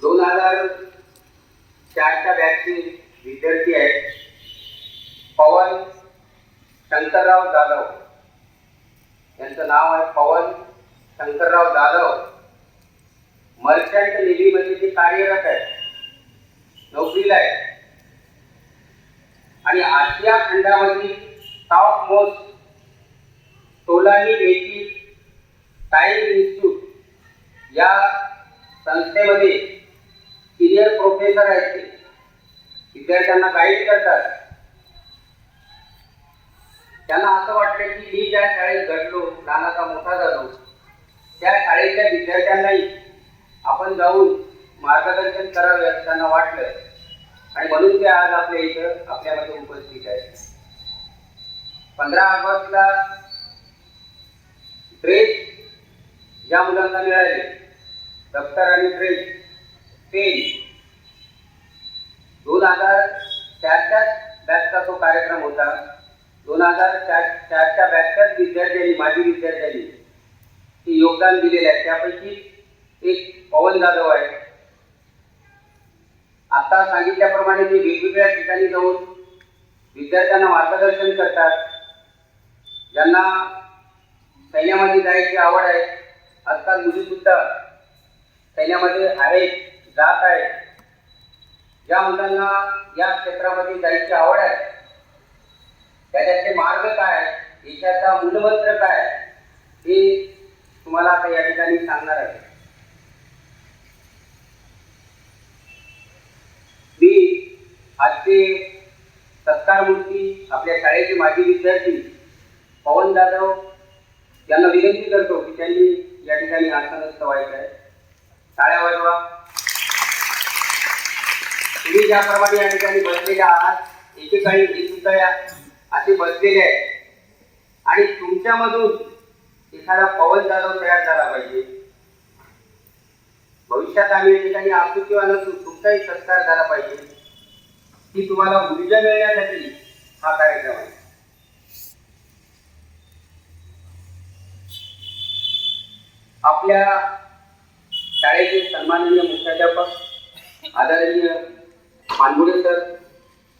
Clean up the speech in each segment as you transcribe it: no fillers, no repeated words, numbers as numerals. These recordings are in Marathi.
2004च्या बॅचचे विद्यार्थी आहेत पवन शंकरराव जाधव. यांचं नाव आहे पवन शंकरराव जाधव. मर्चंट नेव्हीमध्ये ते कार्यरत आहे, नोकरीला आहे. आणि आशिया खंडामधील टॉप मोस्ट तोलानी बेटी टाइम इन्स्टिट्यूट या संस्थेमध्ये सिनियर प्रोफेसर आहेत. ते विद्यार्थ्यांना गाईड करतात. त्यांना असं वाटलं की मी ज्या शाळेत घडलो, लहानाचा मोठा झालो, त्या शाळेतल्या विद्यार्थ्यांनाही आपण जाऊन मार्गदर्शन करावे असं त्यांना वाटलं. आणि म्हणून ते आज आपल्या इथं आपल्यामध्ये उपस्थित आहेत. 15 ऑगस्टला ड्रेस ज्या मुलांना मिळाले, दप्तर आणि ड्रेस, पेन, 2004च्या बॅचचा तो कार्यक्रम होता. 2004च्या बॅचच्याच विद्यार्थ्यांनी, माजी विद्यार्थ्यांनी ते योगदान दिलेले आहे. त्यापैकी एक पवन जाधव आहे. आता सांगितल्याप्रमाणे ते वेगवेगळ्या ठिकाणी जाऊन विद्यार्थ्यांना मार्गदर्शन करतात. ज्यांना सैन्यामध्ये जायची आवड आहे, आजकाल मुलीसुद्धा सैन्यामध्ये आहेत, जात आहेत. ज्या मुलांना या क्षेत्रामध्ये जायची आवड आहे, त्याच्याचे मार्ग काय, देशाचा मूलमंत्र काय, हे तुम्हाला आता या ठिकाणी सांगणार आहे. मी आजचे सत्कारमूर्ती आपल्या शाळेचे माजी विद्यार्थी पवन जाधव यांना विनंती करतो की त्यांनी या ठिकाणी आसनस्थ व्हायचं आहे. टाळ्या वाजवा. तुम्ही ज्याप्रमाणे या ठिकाणी बसलेले आहात, एकेकाळी हे सुद्धा असे बसलेले आहेत. आणि तुमच्यामधून एखादा पवन जाधव तयार झाला पाहिजे. भविष्यात आम्ही या ठिकाणी असू किंवा नसू, तुमचाही सत्कार झाला पाहिजे. ही तुम्हाला ऊर्जा मिळण्यासाठी हा कार्यक्रम आहे. आपल्या शाळेचे सन्माननीय मुख्याध्यापक आदरणीय मानगुडे सर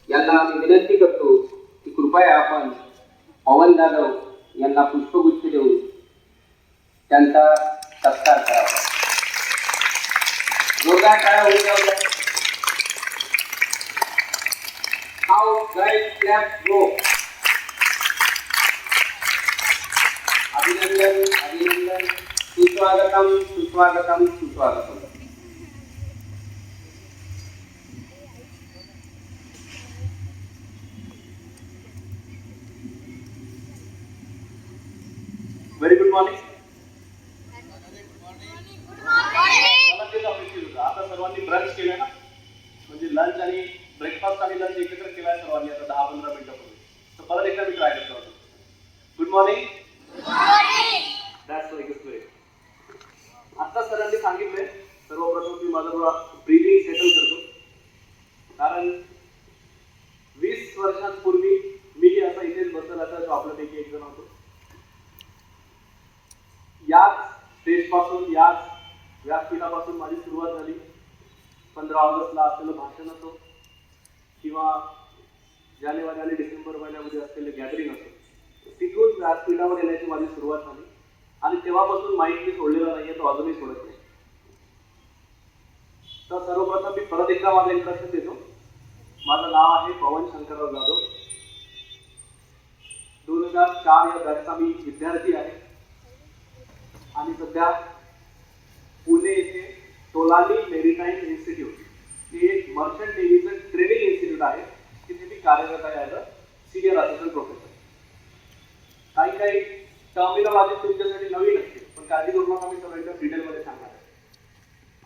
यांना मी विनंती करतो की कृपया आपण पवन जाधव यांना पुष्पगुच्छ देऊन त्यांचा सत्कार करावा. जोरदार टाळ्या होऊ द्याव्या. How guide clap go. अभिनंदन, अभिनंदन. सुस्वागतम, सुस्वागतम, सुस्वागतम. Very good morning. मला तेच अपेक्षित होतं. आता सर्वांनी ब्रंच केलं ना, म्हणजे लंच आणि ब्रेकफास्ट आणि लंच एकत्र केलाय सर्वांनी आता 10-15 मिनिटापूर्वी. तर परत एकदा मी ट्राय करतो. Good morning. That's very good. आता सरांनी सांगितलंय, सर्वप्रथम मी माझं थोडा ब्रीदिंग सेटल करतो. कारण 20 वर्षांपूर्वी मीही असा इथेच बसला असायचो, आपल्यापैकी एक जण होतो. याच स्टेजपासून, याच व्यासपीठापासून माझी सुरुवात झाली. 15 ऑगस्टला असलेलं भाषण असो किंवा जानेवारी आणि डिसेंबर महिन्यामध्ये असलेले गॅदरिंग असो, तिथून व्यासपीठावर येण्याची माझी सुरुवात झाली. आणि तेव्हापासून माईक मी सोडलेला नाहीये, तो अजूनही सोडत नाही. तर सर्वप्रथम मी परत एकदा माझं इंट्रोडक्शन देतो. माझं नाव आहे पवन शंकरराव जाधव. 2004 या बॅचचा मी विद्यार्थी आहे. आणि सध्या पुणे येथे तोलानी मेरीटाईम इन्स्टिट्यूट, हे एक मर्चंट नेव्हीचं ट्रेनिंग इन्स्टिट्यूट आहे. तिथे मी कार्यरत आहे as a senior assistant professor. काही टर्मिनॉलॉजी तुमच्यासाठी नवीन असते, पण काळजी करू नका, मी सगळं एकदम डिटेलमध्ये सांगणार आहे.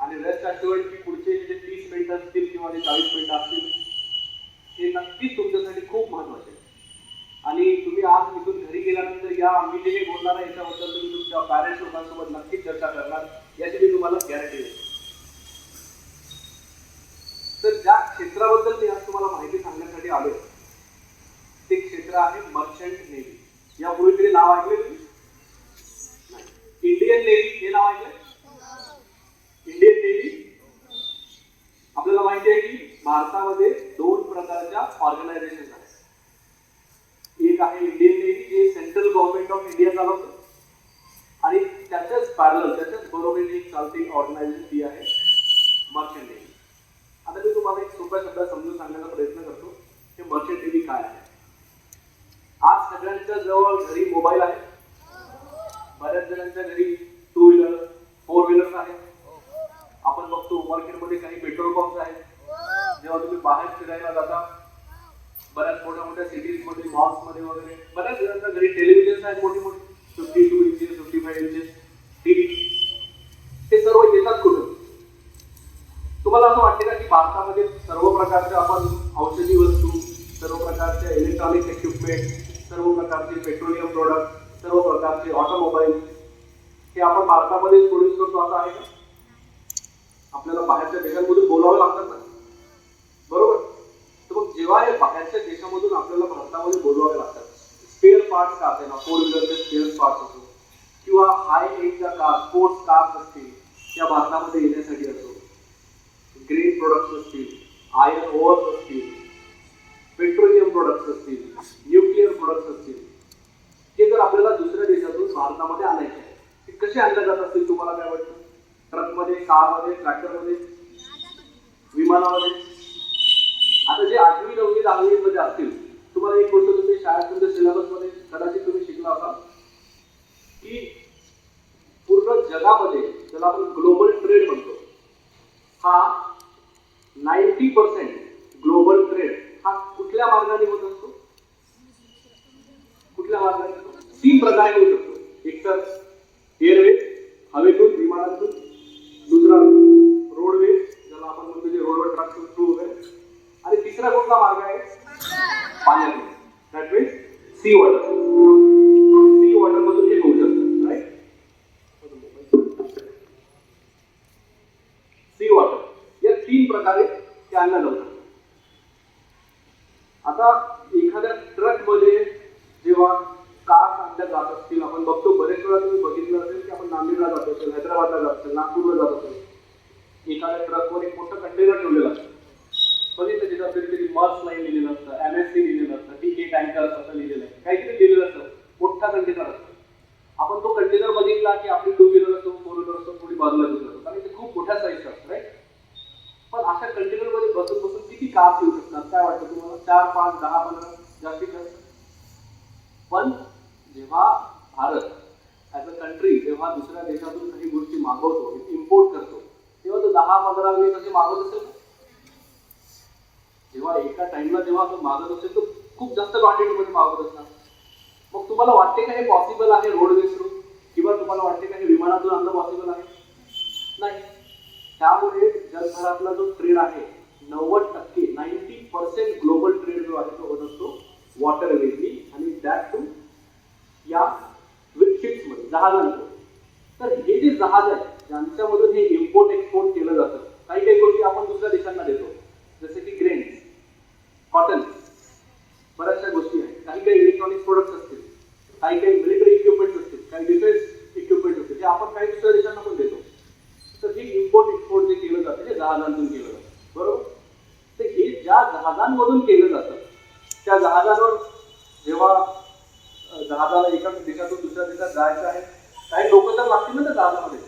आणि रेस्ट अश्युअर्ड की पुढचे जे 30 मिनिटं असतील किंवा 40 मिनिटं असतील, हे नक्कीच तुमच्यासाठी खूप महत्त्वाचे आहे. आणि तुम्ही आज इथून घरी गेल्यानंतर या मी जे काही बोलणार आहे याच्याबद्दल तुम्ही तुमच्या पॅरेंट्स लोकांसोबत नक्कीच चर्चा करणार, याची मी तुम्हाला गॅरंटी देतो. तर ज्या क्षेत्राबद्दल मी आज तुम्हाला माहिती सांगण्यासाठी आलो, ते क्षेत्र आहे मर्चंट नेव्ही. यापूर्वी तरी नाव ऐकले तुम्ही? इंडियन नेव्ही हे नाव ऐकलंय? इंडियन नेव्ही माहिती आहे की भारतामध्ये 2 प्रकारच्या ऑर्गनायझेशन आहेत. एक आहे इंडियन नेव्ही, जे सेंट्रल गव्हर्नमेंट ऑफ इंडिया चालवतं, आणि त्याच्याच पॅरलल, त्याच्याच बरोबर एक चालते ऑर्गनायझेशन ती आहे मर्चंट नेव्ही. आता मी तुम्हाला एक सोप्या शब्दात समजून सांगण्याचा प्रयत्न करतो की मर्चंट नेव्ही काय आहे. आज सगळ्यांच्या जवळ घरी मोबाईल आहे, बऱ्याच जणांच्या घरी 2 व्हीलर 4 व्हीलर्स आहेत. आपण बघतो मार्केटमध्ये काही पेट्रोल पंप आहेत. जेव्हा तुम्ही बाहेर फिरायला जाता, बऱ्याच मोठ्या मोठ्या सिटीजमध्ये, मॉल्समध्ये वगैरे बऱ्याच जणांच्या घरी टेलिव्हिजन आहेत, मोठी मोठी 52 इंचेस 55 इंचेस टीव्ही. ते सर्व येतात कुठून? तुम्हाला असं वाटते का की भारतामध्ये सर्व प्रकारच्या आपण औषधी वस्तू, सर्व प्रकारचे इलेक्ट्रॉनिक इक्विपमेंट, सर्व प्रकारचे पेट्रोलियम प्रोडक्ट, सर्व प्रकारचे ऑटोमोबाईल हे आपण भारतामध्ये प्रोड्यूस करतो असं आहे का? आपल्याला बाहेरच्या देशांमधून बोलावं लागतात ना, बरोबर? तर मग जेव्हा हे बाहेरच्या देशामधून आपल्याला भारतामध्ये बोलवावे लागतात, स्पेअर पार्ट्स का असेल ना, 4 व्हीलरचे स्पेअर पार्ट्स असो किंवा हाय एजच्या कार, स्पोर्ट्स कार्स असतील त्या भारतामध्ये येण्यासाठी असो, ग्रेन प्रोडक्ट्स असतील, आयर्न ओअर्स असतील, पेट्रोलियम प्रोडक्ट्स असतील, न्यूक्लिअर प्रोडक्ट्स असतील, हे जर आपल्याला दुसऱ्या देशातून भारतामध्ये आणायचे आहे, ते कसे आणले जात असतील तुम्हाला काय वाटतं? ट्रकमध्ये, कारमध्ये, ट्रॅक्टरमध्ये, विमानामध्ये? आता जे 8वी 9वी 10वी मध्ये असतील, तुम्हाला एक गोष्ट तुम्ही शाळेत तुमच्या सिलेबसमध्ये कदाचित तुम्ही शिकला असाल की पूर्ण जगामध्ये ज्याला आपण ग्लोबल ट्रेड म्हणतो, हा 90% ग्लोबल ट्रेड हा कुठल्या मार्गाने होत असतो? कुठल्या मार्गाने? 3 प्रकारे होऊ शकतो. एक तर एअरवे, हवेतून, विमानातून, दुसरा रोडवे, ज्याला आपण म्हणतो जे रोडवर ट्रक थ्रू वगैरे, आणि तिसरा कुठला मार्ग आहे? पाण्यातून. That means C water. C water मधून हे होऊ शकतं, राईट? सी वॉटर या 3 प्रकारे ते आणलं जाऊ शकतं. आता एखाद्या ट्रक मध्ये जेव्हा कार आणल्या जात असतील, आपण बघतो बरेच वेळा तुम्ही बघितलं असेल की आपण नांदेडला जात असेल, हैदराबादला जात असेल, नागपूरला जात असेल, एखाद्या ट्रकवर एक मोठं कंटेनर ठेवलेलं असतं. बघितलं तिथं कधीतरी मर्स लाईन लिहिलेलं असतं, MSC लिहिलेलं असतं, TK टँकर असं लिहिलेलं आहे, काहीतरी लिहिलेलं असतं, मोठा कंटेनर असतो. आपण तो कंटेनर बघितला की आपली 2 व्हीलर असतो, 4 व्हीलर असतो, थोडी बाजूला घेऊन जातो, कारण ते खूप मोठ्या साईजचं असतं, राईट? पण अशा कंटेनर मध्ये बसून बसून किती कार्स येऊ शकतात? काय वाटतं तुम्हाला? 4, 5, 10, 15 जास्तीत जास्त. पण जेव्हा भारत ॲज अ कंट्री जेव्हा दुसऱ्या देशातून काही गोष्टी मागवतो, इम्पोर्ट करतो, तेव्हा तो 10, 15, 20 असे मागवत असेल. जेव्हा एका टाइमला जेव्हा तो मागत असेल तो खूप जास्त क्वांटिटीमध्ये मागवत असणार. मग तुम्हाला वाटते का हे पॉसिबल आहे रोडवेज थ्रू, किंवा तुम्हाला वाटते का हे विमानातून आणणं पॉसिबल आहे? नाही. त्यामुळे जगभरातला जो ट्रेड आहे 90% ग्लोबल ट्रेड जो आहे तो होत असतो वॉटरवेजनी, आणि दॅट टू या विथ शिप्समध्ये, जहाजांमध्ये. तर हे जे जहाज आहे ज्यांच्यामधून हे इम्पोर्ट एक्सपोर्ट केलं जातं, काही काही गोष्टी आपण दुसऱ्या देशांना देतो, जसे की ग्रेन्स, कॉटन, बऱ्याचशा गोष्टी आहेत. काही काही इलेक्ट्रॉनिक प्रोडक्ट्स असतील, काही काही मिलिटरी इक्विपमेंट्स असतील, काही डिफेन्स इक्विपमेंट असतील, जे आपण काही दुसऱ्या देशांना पण देतो. तर हे इम्पोर्ट एक्सपोर्ट जे केलं जातं ते जहाजांतून केलं जातं, बरोबर? तर हे ज्या जहाजांमधून केलं जातं त्या जहाजांवर जेव्हा जहाजाला एका देशातून दुसऱ्या देशात जायचं आहे, काही लोक तर लागतील ना त्या जहाजामध्ये.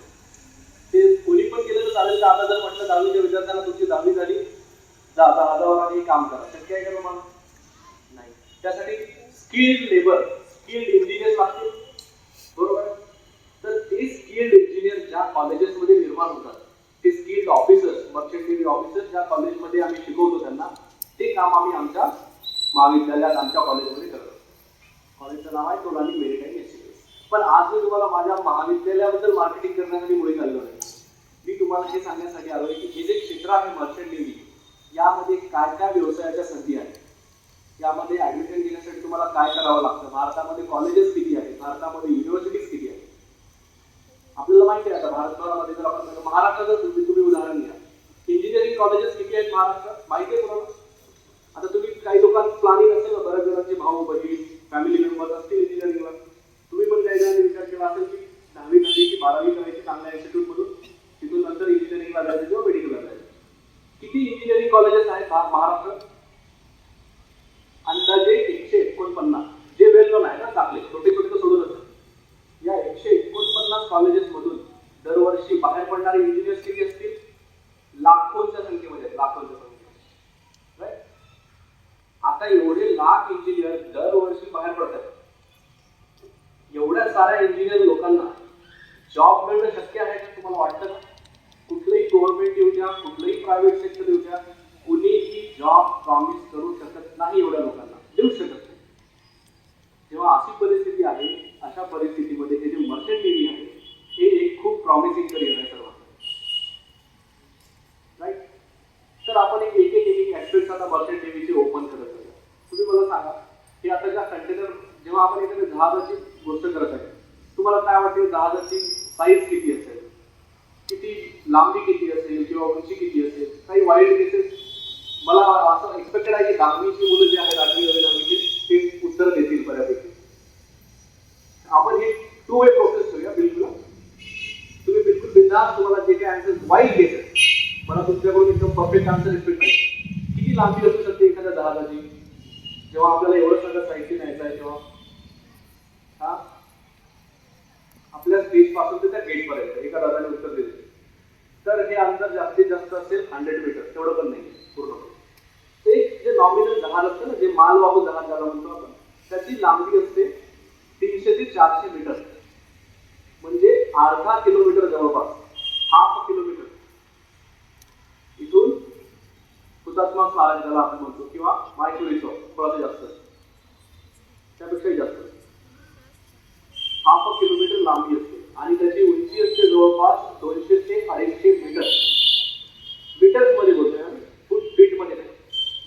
ते कोणी पण केलं तर चालेल का? आता जर म्हटलं 10वीच्या विद्यार्थ्यांना तुमची 10वी झाली, जहाजावर आधी काम करा, शक्य आहे का तुम्हाला? नाही. त्यासाठी स्किल्ड लेबर, स्किल्ड इंजिनियर लागतील, बरोबर? तर ते स्किल्ड इंजिनियर ज्या कॉलेजेसमध्ये निर्माण होतात, ते skilled officers, merchant navy officers ज्या कॉलेजमध्ये आम्ही शिकवतो त्यांना, ते काम आम्ही आमच्या महाविद्यालयात, आमच्या कॉलेजमध्ये करतो. कॉलेजचं नाव आहे तोलानी मेरीटाईम इन्स्टिट्यूट. पण आज मी तुम्हाला माझ्या महाविद्यालयाबद्दल मार्केटिंग करण्यासाठी मुळे आलेलो नाही. मी तुम्हाला हे सांगण्यासाठी आलो आहे की हे जे क्षेत्र आहे मर्चंट नेव्ही, यामध्ये काय काय व्यवसायाच्या संधी आहेत, यामध्ये ॲडमिशन घेण्यासाठी तुम्हाला काय करावं लागतं, भारतामध्ये कॉलेजेस किती आहेत, भारतामध्ये युनिव्हर्सिटीज किती आहेत. आपल्याला माहिती आहे आता भारतभरामध्ये जर आपण महाराष्ट्राचं तुम्ही उदाहरण घ्या, इंजिनिअरिंग कॉलेजेस किती आहेत महाराष्ट्रात माहिती आहे तुम्हाला? आता तुम्ही काही लोकांचं प्लॅनिंग असेल ना, बऱ्याच जणांचे भाऊ बहीण फॅमिली मेंबर्स असतील इंजिनिअरिंगला, तुम्ही पण काही जणांनी विचार केला असेल की 10वी झाली की 12वी करायची चांगल्या इन्स्टिट्यूटमधून, तिथून नंतर इंजिनिअरिंगला जायचं किंवा मेडिकलला जायचं. किती इंजिनिअरिंग कॉलेजेसमधून दरवर्षी बाहेर पडणारे इंजिनियर्स किती असतील? लाखोंच्या संख्येमध्ये, लाखोंच्या संख्येमध्ये. राईट? आता एवढे लाख इंजिनियर दरवर्षी बाहेर पडतात. एवढ्या साऱ्या इंजिनियर लोकांना जॉब मिळणं शक्य आहे का तुम्हाला वाटतं का? कुठलंही गव्हर्नमेंट येऊ द्या, कुठलंही प्रायव्हेट सेक्टर येऊ द्या, कुणीही जॉब प्रॉमिस करू शकत नाही, एवढ्या लोकांना देऊ शकत नाही. जेव्हा अशी परिस्थिती आहे, अशा परिस्थितीमध्ये हे जे मर्चंट नेव्ही आहे हे एक खूप प्रॉमिसिंग करिअर आहे सर्वांना. राईट? तर आपण एक एक ऍस्पेक्ट आता मर्चंट नेव्हीचे ओपन करत आहे. तुम्ही मला सांगा की आता ज्या कंटेनर, जेव्हा आपण एखाद्या जहाजाची गोष्ट करत आहे, तुम्हाला काय वाटेल जहाजाची साईज किती असेल, किती लांबी किती असेल किंवा उंची किती असेल? काही वाईल्ड केसेस मला असं एक्सपेक्टेड आहे की 10वीची मुलं जे आहेत 8वी 9वीची ते उत्तर देतील बऱ्यापैकी. आपण हे टू वे प्रोसेस करूया. बिलकुल तुम्ही बिलकुल बिंदास, तुम्हाला जे काही आन्सर वाईल्ड केसेस, मला तुमच्याकडून एकदम परफेक्ट आन्सर एक्सपेक्ट आहे. किती लांबी असू शकते एखाद्या जहाजाची? जेव्हा आपल्याला एवढं सगळं साहित्य न्यायचं आहे तेव्हा हा आपल्या स्टेज पासून ते त्या गेट पर्यंत एका दादाने उत्तर दिले, तर हे अंतर जास्तीत जास्त असेल 100 मीटर. तेवढं पण नाही पूर्ण. ते जे नॉमिनल जहाज असतं ना, जे मालवाहू जहाज ज्याला म्हणतो आपण, त्याची लांबी असते 300 ते 400 मीटर, म्हणजे अर्धा किलोमीटर जवळपास, हाफ किलोमीटर. इथून हुतात्मा स्मारक ज्याला आपण म्हणतो किंवा मायसुरी चौक, थोडासा जास्त, त्यापेक्षाही जास्त, हाफ किलोमीटर लांबी असते आणि त्याची उंची असते जवळपास 200 ते 250 मीटर. मीटर्स मध्ये बोलतोय आम्ही, फूट फीट मध्ये नाही.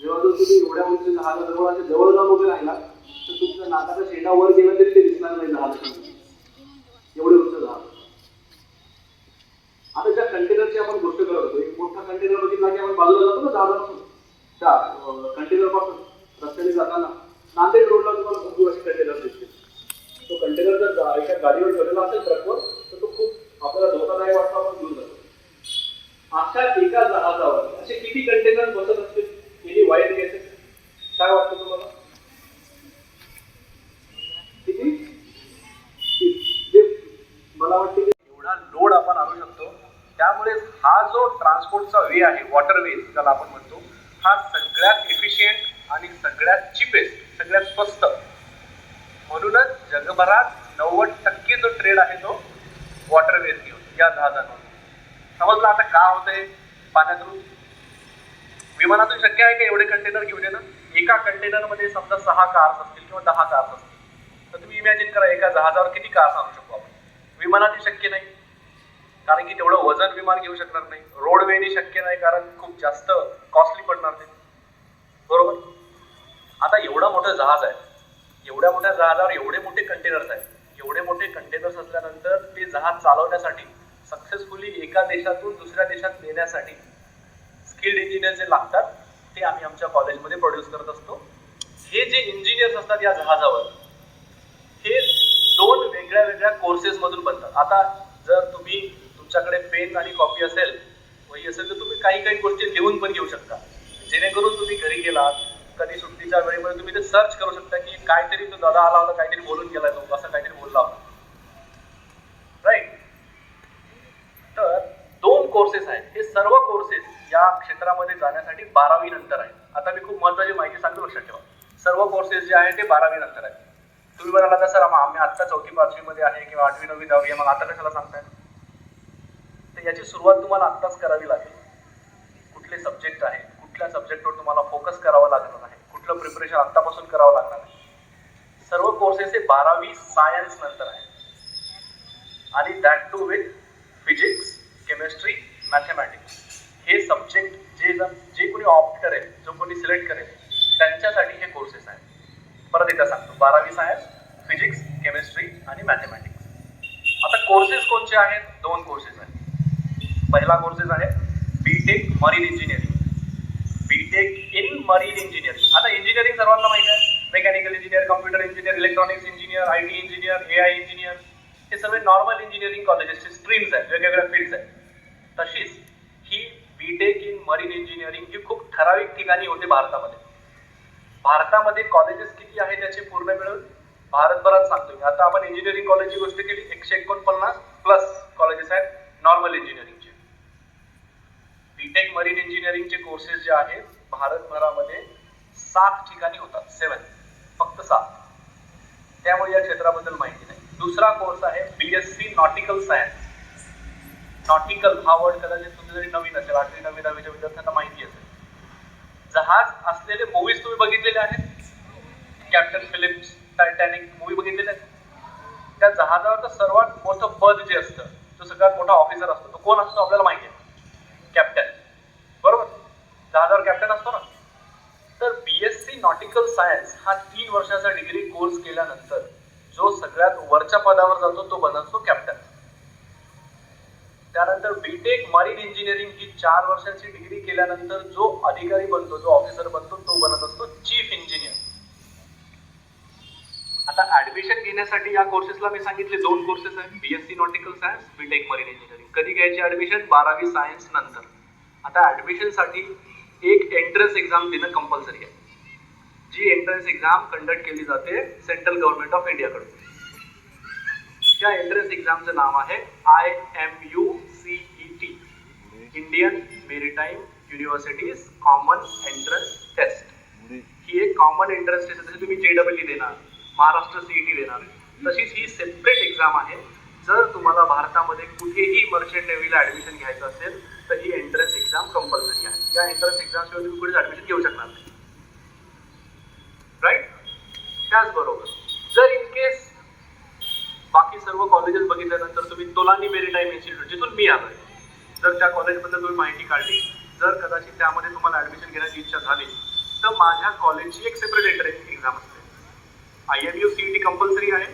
जेव्हा जर तुम्ही एवढ्या उंच जहाजाजवळ असे जवळ जाऊन उभे राहिला तर तुमच्या नाकाचा शेंडा वर गेला तरी ते दिसणार नाही जहाज, एवढे उंच जहाज. आता ज्या कंटेनरची आपण गोष्ट करत होतो, एक मोठा कंटेनर बघितला की आपण बाजूला जातो ना जहाजापासून, त्या कंटेनर पासून रस्त्याने जाताना नांदेड रोडला तुम्हाला भरपूर असे कंटेनर दिसतील. तो कंटेनर जर एका गाडीवर ठेवलेला असेल ट्रकवर तर तो खूप आपल्याला धोकादायक वाटतो, आपण दूर जातो. अशा एका जहाजावर असे किती कंटेनर बसत असतील? किती वाईट केसेस? काय वाटतं तुम्हाला? किती? मला वाटतं की एवढा लोड आपण आणू शकतो. त्यामुळे हा जो ट्रान्सपोर्टचा वे आहे, वॉटरवेज ज्याला आपण म्हणतो, हा सगळ्यात एफिशियंट आणि सगळ्यात चिपेस्ट, सगळ्यात स्वस्त. म्हणूनच जगभरात 90% जो ट्रेड आहे तो वॉटरवेज घेऊन या जहाजांवर. समजलं आता का होतंय पाण्यातून? विमानातून शक्य आहे का एवढे कंटेनर घेऊन येणं? एका कंटेनरमध्ये समजा 6 कार्स असतील किंवा 10 कार्स असतील, तर तुम्ही इमॅजिन करा एका जहाजावर किती कार्स आणू शकतो आपण. विमानात शक्य नाही, कारण की तेवढं वजन विमान घेऊ शकणार नाही. रोडवेने शक्य नाही, कारण खूप जास्त कॉस्टली पडणार ते. बरोबर? आता एवढं मोठं जहाज आहे, एवढ्या मोठ्या जहाजावर एवढे मोठे कंटेनर्स आहेत. एवढे मोठे कंटेनर्स असल्यानंतर ते जहाज चालवण्यासाठी, सक्सेसफुली एका देशातून दुसऱ्या देशात नेण्यासाठी स्किल्ड इंजिनियर जे लागतात ते आम्ही आमच्या कॉलेजमध्ये प्रोड्यूस करत असतो. हे जे इंजिनियर्स असतात या जहाजावर, हे 2 वेगळ्या कोर्सेस मधून बनतात. आता जर तुम्ही तुमच्याकडे पेन आणि कॉपी असेल, वही असेल, तर तुम्ही काही गोष्टी लिहून पण घेऊ शकता, जेणेकरून तुम्ही घरी गेलात कधी सुट्टीच्या वेळेमध्ये तुम्ही ते सर्च करू शकता की काहीतरी तो दादा आला होता, काहीतरी बोलून गेला, तो असं काहीतरी बोलला होता. राईट? तर 2 कोर्सेस आहेत. हे सर्व कोर्सेस या क्षेत्रामध्ये जाण्यासाठी 12वी नंतर आहेत. आता मी खूप महत्त्वाची माहिती सांगतो, लक्षात ठेवा. सर्व कोर्सेस जे आहेत ते 12वी नंतर आहेत. तुम्ही म्हणाला तर सर आम्ही आत्ता 4थी 5वी मध्ये आहे किंवा 8वी 9वी 10वी आहे, मग आता कशाला सांगताय? तर याची सुरुवात तुम्हाला आत्ताच करावी लागेल. कुठले सब्जेक्ट आहे, कुठल्या सब्जेक्टवर तुम्हाला फोकस करावं लागणार आहे, कुठलं प्रिपरेशन आत्तापासून करावं लागणार आहे. सर्व कोर्सेस हे 12वी सायन्स नंतर आहे आणि that to with physics, chemistry, mathematics. हे सब्जेक्ट जे कोणी ऑप्ट करेल, जो कोणी सिलेक्ट करेल, त्यांच्यासाठी हे कोर्सेस आहेत. परत एकदा सांगतो, 12वी सायन्स, फिजिक्स, केमिस्ट्री आणि मॅथमॅटिक्स. आता कोर्सेस कोणते आहेत? 2 कोर्सेस आहेत. पहिला कोर्सेस आहे BTech marine engineering. BTech in marine engineering. आता इंजिनिअरिंग सर्वांना माहिती आहे, mechanical engineer, computer engineer, electronics engineer, IT engineer, AI engineer, हे सगळे नॉर्मल इंजिनिअरिंग कॉलेजेसचे स्ट्रीम्स आहेत, वेगवेगळ्या फील्ड्स आहेत. तशीच ही बीटेक इन मरीन इंजिनिअरिंग ही खूप ठराविक ठिकाणी होते भारतामध्ये. भारतामध्ये कॉलेजेस किती आहे त्याचे पूर्ण मिळून भारतभरात सांगतो मी. आता आपण इंजिनिअरिंग कॉलेजची गोष्ट केली, 149 प्लस कॉलेजेस आहेत नॉर्मल इंजिनिअरिंगचे. बीटेक मरीन इंजिनिअरिंगचे कोर्सेस जे आहेत भारतभरामध्ये 7 ठिकाणी होतात. 7, फक्त 7. त्यामुळे या क्षेत्राबद्दल माहिती नाही. दुसरा कोर्स आहे BSc नॉटिकल सायन्स. नॉटिकल हा वर्ड कदाचित तुमच्या जरी नवीन असेल, 8वी 9वी 10वीच्या विद्यार्थ्यांना माहिती असेल. जहाज असलेले मूवीज तुम्ही बघितलेले आहेत. कॅप्टन फिलिप्स, टायटॅनिक मूवी बघितलेले आहेत. त्या जहाजावरचं सर्वात मोठं पद जे असतं, जो सगळ्यात मोठा ऑफिसर असतो, तो कोण असतो आपल्याला माहिती आहे? कॅप्टन. बरोबर? जहाजावर कॅप्टन असतो ना. तर BSc नॉटिकल सायन्स हा 3 वर्षाचा डिग्री कोर्स केल्यानंतर जो सगळ्यात वरच्या पदावर जातो तो बनतो कॅप्टन. त्यानंतर बीटेक मरीन इंजिनिअरिंग ही 4 वर्षाची डिग्री केल्यानंतर जो अधिकारी बनतो, जो ऑफिसर बनतो, तो बनत असतो चीफ इंजिनियर. आता ऍडमिशन घेण्यासाठी या कोर्सेसला मी सांगितले 2 कोर्सेस आहेत, BSc nautical science, BTech marine engineering. कधी घ्यायची ऍडमिशन? 12वी सायन्स नंतर. आता ऍडमिशनसाठी एक एंट्रन्स एक्झाम देणं कंपल्सरी आहे. जी एंट्रन्स एक्झाम कंडक्ट केली जाते सेंट्रल गव्हर्नमेंट ऑफ इंडियाकडून. त्या एंट्रन्स एक्झामचं नाव आहे IMUCET, Indian maritime universities common entrance test. ही एक कॉमन एंट्रन्स टेस्ट. जसे तुम्ही JEE देणार, महाराष्ट्र CET देणार, तशीच ही सेपरेट एक्झाम आहे. जर तुम्हाला भारतामध्ये कुठेही मर्चंट नेव्हीला ऍडमिशन घ्यायचं असेल तर ही एंट्रन्स एक्झाम कंपल्सरी आहे. या एंट्रन्स एक्झामशिवाय तुम्ही कुठेच ऍडमिशन घेऊ शकणार नाही. राईट? त्याचबरोबर जर इन केस बाकी सर्व कॉलेजेस बघितल्यानंतर तुम्ही तोलानी मेरीटाईम इन्स्टिट्यूट, जिथून मी आलोय, जर त्या कॉलेजबद्दल तुम्ही माहिती काढली, जर कदाचित त्यामध्ये तुम्हाला ऍडमिशन घेण्याची इच्छा झाली, तर माझ्या कॉलेजची एक सेपरेट एंट्रन्स एक्झाम असते. IMUCET कंपल्सरी आहे.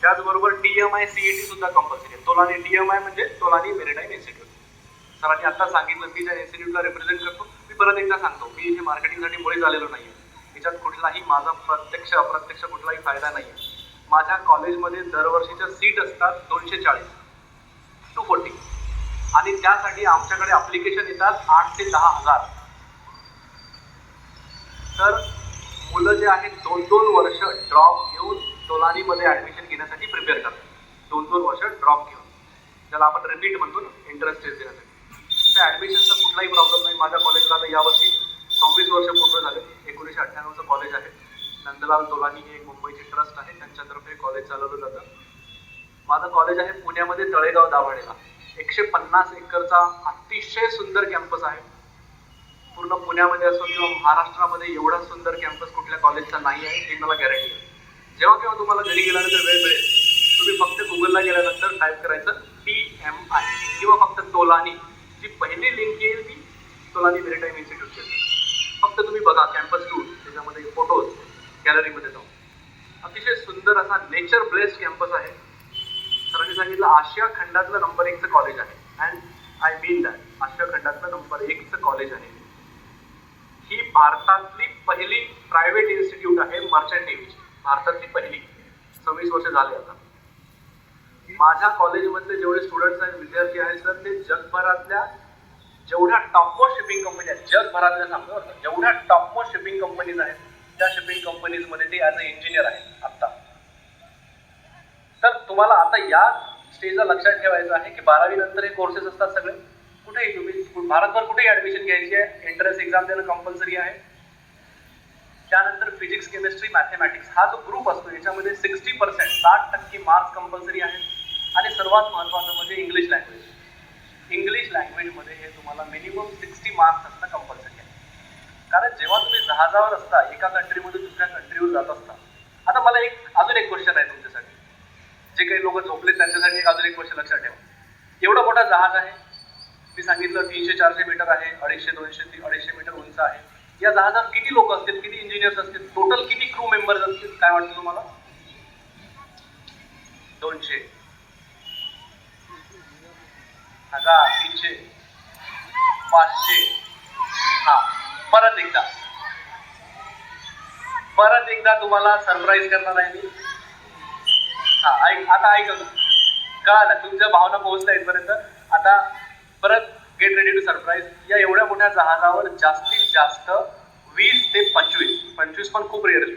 त्याचबरोबर TMI CET सुद्धा कंपल्सरी आहे. तोलानी TMI म्हणजे तोलानी मेरीटाईम इन्स्टिट्यूट. सरांनी आता सांगितलं, मी ज्या इन्स्टिट्यूटला रिप्रेझेंट करतो, मी परत एकदा सांगतो, मी इथे मार्केटिंगसाठी मुळीच आलेलो नाहीये. याच्यात कुठलाही माझा प्रत्यक्ष अप्रत्यक्ष कुठलाही फायदा नाहीये. माझ्या कॉलेजमध्ये दरवर्षीच्या सीट असतात 240 to 40 आणि त्यासाठी आमच्याकडे अप्लिकेशन येतात 8 ते 10 हजार. तर मुलं जे आहेत 2-2 वर्ष ड्रॉप घेऊन तोलानीमध्ये ऍडमिशन घेण्यासाठी प्रिपेअर करतात. 2-2 वर्ष ड्रॉप घेऊन, ज्याला आपण रिपीट म्हणतो ना, एंट्रन्स टेस्ट देण्यासाठी. त्या ऍडमिशनचा कुठलाही प्रॉब्लेम नाही. माझ्या कॉलेजला आता यावर्षी 26 वर्ष पूर्ण झाले. 1998चं कॉलेज आहे. नंदलाल तोलानी हे एक मुंबईची ट्रस्ट आहे, त्यांच्यातर्फे कॉलेज चालवलं जातं. माझं कॉलेज आहे पुण्यामध्ये तळेगाव दाभाडेला. 150 एकरचा अतिशय सुंदर कॅम्पस आहे. पूर्ण पुण्यामध्ये असो किंवा महाराष्ट्रामध्ये एवढा सुंदर कॅम्पस कुठल्या कॉलेजचा नाही आहे, हे मला गॅरंटी आहे. जेव्हा केव्हा तुम्हाला घरी गेल्यानंतर वेळ मिळेल, तुम्ही फक्त गुगलला गेल्यानंतर टाईप करायचं TMI किंवा फक्त तोलानी. जी पहिली लिंक येईल ती तोलानी मेरीटाईम इन्स्टिट्यूटची. फक्त तुम्ही बघा कॅम्पस टूर, त्याच्यामध्ये फोटोज, गॅलरीमध्ये जाऊन. अतिशय सुंदर असा नेचर ब्लेस्ड कॅम्पस आहे. सरांनी सांगितलं आशिया खंडातलं नंबर 1चं कॉलेज आहे. अँड आय मीन दॅट, आशिया खंडातलं नंबर 1चं कॉलेज आहे. ही भारतातली पहिली प्रायव्हेट इन्स्टिट्यूट आहे मर्चंट नेव्हीची. भारतातली पहिली. 26 वर्ष झाले आता. माझ्या कॉलेजमधले जेवढे स्टुडंट्स आहेत, विद्यार्थी आहेत सर, ते जगभरातल्या जेवढ्या टॉपमोस्ट शिपिंग कंपनी आहेत, जगभरातल्या सांगतो, जेवढ्या टॉपमोस्ट शिपिंग कंपनीज आहेत, त्या शिपिंग कंपनीजमध्ये ते ॲज अ इंजिनियर आहेत आत्ता. तर तुम्हाला आता या स्टेजला लक्षात ठेवायचं आहे की 12वी नंतर हे कोर्सेस असतात सगळे. कुठेही तुम्ही भारतभर कुठेही ऍडमिशन घ्यायची आहे, एंट्रन्स एक्झाम देणं कंपल्सरी आहे. त्यानंतर फिजिक्स, केमिस्ट्री, मॅथमॅटिक्स हा जो ग्रुप असतो याच्यामध्ये 60%, 60% मार्क्स कंपल्सरी आहेत. आणि सर्वात महत्त्वाचं म्हणजे इंग्लिश लँग्वेज. इंग्लिश लँग्वेजमध्ये हे तुम्हाला मिनिमम 60 मार्क्स असणं कंपल्सरी आहे. कारण जेव्हा तुम्ही जहाजावर असता, एका कंट्रीमधून दुसऱ्या कंट्रीवर जात असता. आता मला अजून एक क्वेश्चन आहे तुमच्यासाठी. जे काही लोक झोपले त्यांच्यासाठी अजून एक क्वेश्चन लक्षात ठेवा. एवढा मोठा जहाज आहे, मी सांगितलं 300-400 मीटर आहे, 250-250 मीटर उंच आहे. या जहाजावर किती लोक असतील, किती इंजिनियर्स असतील, टोटल किती क्रू मेंबर्स असतील, काय वाटतं तुम्हाला? 200, 1000, 300, 500. हा, परत एकदा तुम्हाला सरप्राईज करणार आहे मी. हा, आता ऐका, कळालं तुमच्या भावना पोहोचल्या इथपर्यंत. आता परत गेट रेडी टू सरप्राईज. या एवढ्या मोठ्या जहाजावर जास्तीत जास्त 20 ते 25 पण खूप रेअरली,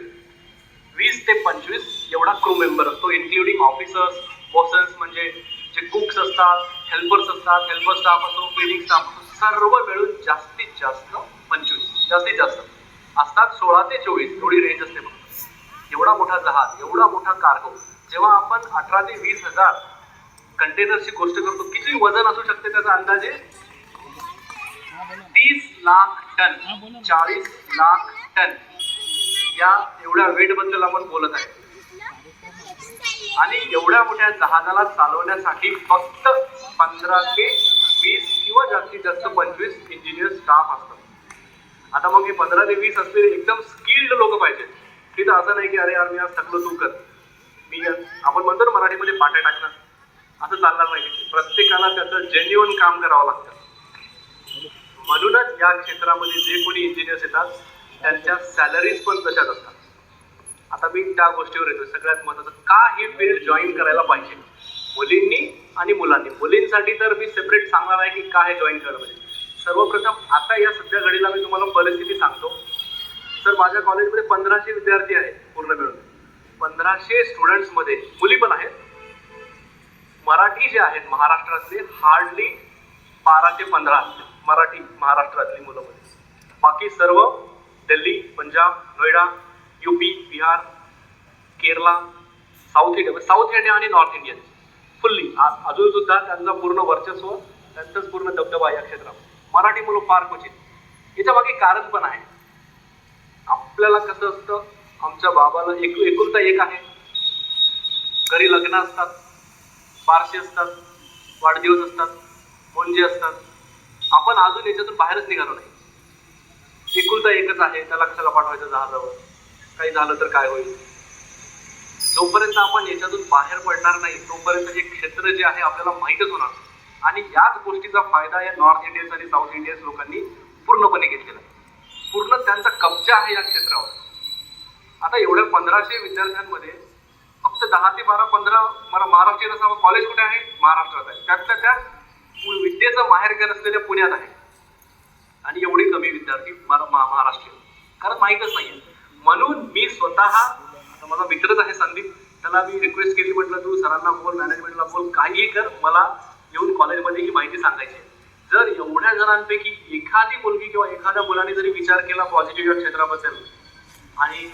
20 ते 25 एवढा क्रू मेंबर असतो, इन्क्लुडिंग ऑफिसर्स, बॉसर्स म्हणजे जे कुक्स असतात, हेल्पर्स असतात, हेल्पर स्टाफ असतो, क्लिनिक स्टाफ असतो, सर्व मिळून जास्तीत जास्त 25, जास्तीत जास्त असतात 16 ते 24 एवढी रेंज असते फक्त. एवढा मोठा जहाज, एवढा मोठा कार्गो, जेव्हा आपण 18 ते 20 हजार कंटेनरची गोष्ट करतो, किती वजन असू शकते त्याचा अंदाजे 30 लाख टन, 40 लाख टन या एवढ्या वेट बद्दल आपण बोलत आहे. आणि एवढ्या मोठ्या जहाजाला चालवण्यासाठी फक्त 15 ते 20 किंवा जास्तीत जास्त 25 इंजिनियर स्टाफ असतात. आता मग हे 15 ते 20 असलेले एकदम स्किल्ड लोक पाहिजे. तिथं असं नाही की अरे यार मी आज थकलो तू कर, आपण म्हणतो ना मराठीमध्ये पाट्या टाकणं, असं चालणार नाही. प्रत्येकाला त्याचं जेन्युइन काम करावं लागतं. म्हणूनच या क्षेत्रामध्ये जे कोणी इंजिनियर्स येतात त्यांच्या सॅलरीज पण तशाच असतात. आता मी त्या गोष्टीवर येतो. सगळ्यात महत्त्वाचं, का ही फील्ड जॉईन करायला पाहिजे मुलींनी आणि मुलांनी. मुलींसाठी तर मी सेपरेट सांगणार आहे की काय जॉईन करायला पाहिजे. सर्वप्रथम आता या सध्या घडीला मी तुम्हाला परिस्थिती सांगतो. सर माझ्या कॉलेजमध्ये 1500 विद्यार्थी आहेत पूर्ण मिळून. 1500 स्टुडंट्समध्ये मुली पण आहेत. मराठी जे आहेत महाराष्ट्रातले हार्डली 12 ते 15 मराठी महाराष्ट्रातली मुलं मध्ये. बाकी सर्व Delhi, Punjab, Noida, UP, Bihar, Kerala, south India आणि नॉर्थ इंडियन फुल्ली अजून सुद्धा त्यांचं पूर्ण वर्चस्व, त्यांचंच पूर्ण दबदबा या क्षेत्रामध्ये. मराठी मुलं फार क्वचित. याच्या मागे कारण पण आहे. आपल्याला कसं असतं, आमच्या बाबाला एकुलता एक आहे, घरी लग्न असतात, बारसे असतात, वाढदिवस असतात, मुंजे असतात. आपण अजून याच्यातून बाहेरच निघालो नाही. एकुलता एकच आहे, त्याला कशाला पाठवायचं जहाजावर, काही झालं तर काय होईल. जोपर्यंत आपण याच्यातून बाहेर पडणार नाही तोपर्यंत हे क्षेत्र जे आहे आपल्याला माहीतच होणार. आणि याच गोष्टीचा फायदा या नॉर्थ इंडियन्स आणि साऊथ इंडियन्स लोकांनी पूर्णपणे घेतलेला आहे. पूर्ण त्यांचा कब्जा आहे या क्षेत्रावर. आता एवढ्या 1500 विद्यार्थ्यांमध्ये फक्त 10 ते 12, 15 मला महाराष्ट्रीयन असावं. कॉलेज कुठे आहे? महाराष्ट्रात आहे. त्यातल्या त्यात विद्येचं माहेरघर असलेल्या पुण्यात आहे. आणि एवढी कमी विद्यार्थी महाराष्ट्रीयन, कारण माहीतच नाही. म्हणून मी स्वतः, आता माझा मित्रच आहे संदीप, त्याला मी रिक्वेस्ट केली, म्हटलं तू सरांना बोल, मॅनेजमेंटला बोल, काहीही कर, मला येऊन कॉलेजमध्ये ही माहिती सांगायची. जर एवढ्या जणांपैकी एखादी मुलगी किंवा एखाद्या मुलाने जरी विचार केला पॉझिटिव्ह या क्षेत्राबद्दल आणि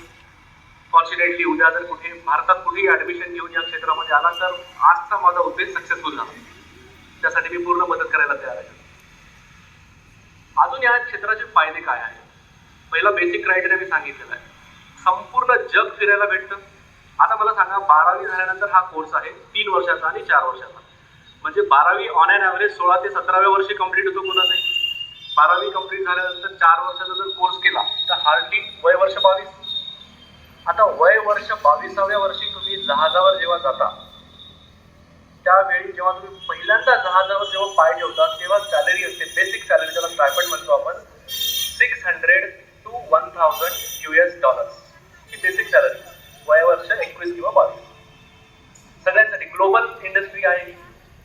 फॉर्च्युनेटली उद्या जर कुठे भारतात कुठेही ऍडमिशन घेऊन या क्षेत्रामध्ये आला तर आजचा माझा उद्देश सक्सेसफुल झाला. त्यासाठी मी पूर्ण मदत करायला तयार आहे. अजून या क्षेत्राचे फायदे काय आहेत? पहिला बेसिक क्रायटेरिया मी सांगितलेला आहे. संपूर्ण जग फिरायला भेटतं. आता मला सांगा, 12वी झाल्यानंतर हा कोर्स आहे 3 वर्षाचा आणि 4 वर्षाचा. म्हणजे 12वी ऑन ॲन ॲव्हरेज 16 ते 17व्या वर्षी कंप्लीट होतो कुणाचे. 12वी कंप्लीट झाल्यानंतर 4 वर्षाचा जर कोर्स केला तर हार्डली वय वर्ष 22. आता वय वर्ष 22व्या वर्षी तुम्ही जहाजावर जेव्हा जाता, त्यावेळी जेव्हा तुम्ही पहिल्यांदा जहाजावर जेव्हा पाय ठेवता तेव्हा सॅलरी असते, बेसिक सॅलरी, त्याला स्टायपेंड म्हणतो आपण, $600 to $1,000 ही बेसिक सॅलरी वय वर्ष 21 किंवा 22. सगळ्यांसाठी ग्लोबल इंडस्ट्री आहे